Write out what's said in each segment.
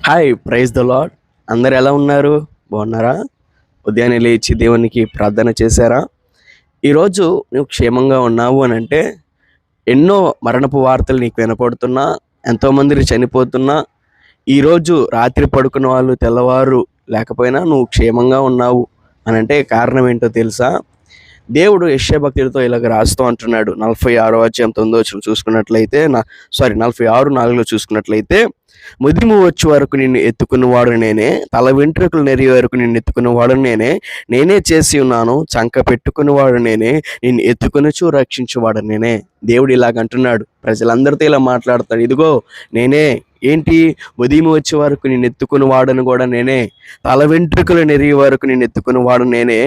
Hi, praise the lord. అందరు ఎలా ఉన్నారు? బాగున్నారా? ఉదయాన్నే లేచి దేవునికి ప్రార్థన చేశారా? ఈరోజు నువ్వు క్షేమంగా ఉన్నావు అని అంటే ఎన్నో మరణపు వార్తలు నీకు వినపడుతున్నా, ఎంతోమంది చనిపోతున్నా, ఈరోజు రాత్రి పడుకున్న వాళ్ళు తెల్లవారు లేకపోయినా నువ్వు క్షేమంగా ఉన్నావు అని అంటే కారణం ఏంటో తెలుసా? దేవుడు యెషయా భక్తుడితో ఇలాగ రాస్తూ అంటున్నాడు. 46వ అధ్యాయం 9వ వచనం చూసుకున్నట్లయితే 46:4లో చూసుకున్నట్లయితే, ముదిమి వచ్చే వరకు నిన్ను ఎత్తుకున్నవాడు నేనే, తల వెంట్రుకలు నెరిగే వరకు నిన్ను ఎత్తుకున్నవాడు నేనే, నేనే చేసి ఉన్నాను, చంక పెట్టుకున్నవాడు నేనే, నిన్ను ఎత్తుకొనుచు రక్షించువాడు నేనే. దేవుడు ఇలాగ అంటున్నాడు, ప్రజలందరితో ఇలా మాట్లాడతాడు. ఇదిగో నేనే, ఏంటి, ఉదయం వచ్చే వరకు నేను ఎత్తుకుని వాడను కూడా నేనే, తల వెంట్రుకలు నెరిగే వరకు నేను ఎత్తుకుని వాడు నేనే,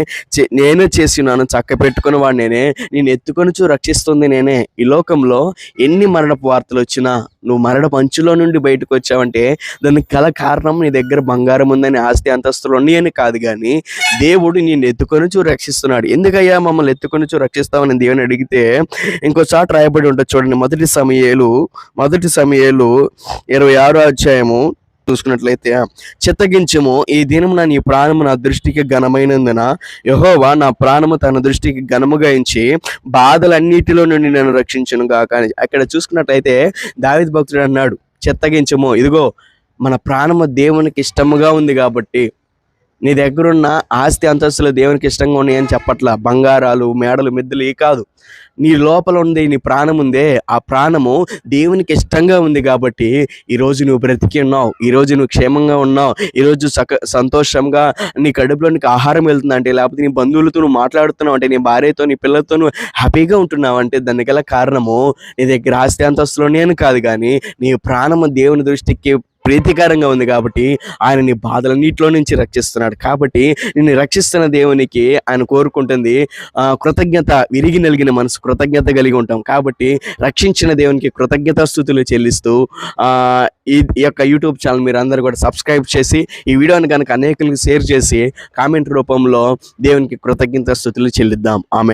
నేనే చేసి ఉన్నాను, చక్క పెట్టుకుని వాడు నేనే, నేను ఎత్తుకొనుచు రక్షిస్తుంది నేనే. ఈ లోకంలో ఎన్ని మరణపు వార్తలు వచ్చినా నువ్వు మరణపు అంచులో నుండి బయటకు వచ్చావంటే దానికి గల కారణం నీ దగ్గర బంగారం ఉందని, ఆస్తి అంతస్తులు ఉన్నాయని కాదు, కానీ దేవుడు నేను ఎత్తుకొనుచు రక్షిస్తున్నాడు. ఎందుకయ్యా మమ్మల్ని ఎత్తుకొనుచు రక్షిస్తామని దేవుని అడిగితే ఇంకోసారి రాయబడి ఉంటుంది చూడండి. మొదటి సమూయేలు 26వ అధ్యాయము చూసుకున్నట్లయితే, చిత్తగించము, ఈ దినమున నీ ప్రాణము నా దృష్టికి ఘనమైనందున యెహోవా నా ప్రాణము తన దృష్టికి ఘనముగా ఎంచి బాధలన్నిటిలో నుండి నన్ను రక్షించును గాక అని అక్కడ చూసుకున్నట్లయితే దావీదు భక్తుడు అన్నాడు, చిత్తగించము, ఇదిగో మన ప్రాణము దేవునికి ఇష్టముగా ఉంది కాబట్టి. నీ దగ్గరున్న ఆస్తి అంతస్తులు దేవునికి ఇష్టంగా ఉన్నాయని చెప్పట్లా, బంగారాలు మేడలు మిద్దెలు ఈ కాదు, నీ లోపల ఉంది, నీ ప్రాణం ఉందే, ఆ ప్రాణము దేవునికి ఇష్టంగా ఉంది కాబట్టి ఈరోజు నువ్వు బ్రతికి ఉన్నావు, ఈరోజు నువ్వు క్షేమంగా ఉన్నావు, ఈరోజు సంతోషంగా నీ కడుపులో నీకు ఆహారం వెళ్తుంది అంటే, లేకపోతే నీ బంధువులతో నువ్వు మాట్లాడుతున్నావు అంటే, నీ భార్యతో నీ పిల్లలతో నువ్వు హ్యాపీగా ఉంటున్నావు అంటే దానికి గల కారణము నీ దగ్గర ఆస్తి అంతస్తులోనే అని కాదు, కానీ నీ ప్రాణము దేవుని దృష్టికి ప్రీతికరంగా ఉంది కాబట్టి ఆయన నీ బాధలన్నిటిలో నుంచి రక్షిస్తున్నాడు. కాబట్టి నిన్ను రక్షిస్తున్న దేవునికి ఆయన కోరుకుంటుంది కృతజ్ఞత, విరిగి నలిగిన మనసు కృతజ్ఞత కలిగి ఉంటాం. కాబట్టి రక్షించిన దేవునికి కృతజ్ఞతాస్తుతులు చెల్లిస్తూ ఈ యొక్క యూట్యూబ్ ఛానల్ మీరు అందరూ కూడా సబ్స్క్రైబ్ చేసి ఈ వీడియోని కనుక అనేకులకు షేర్ చేసి కామెంట్ రూపంలో దేవునికి కృతజ్ఞతాస్తుతులు చెల్లిద్దాం. ఆమె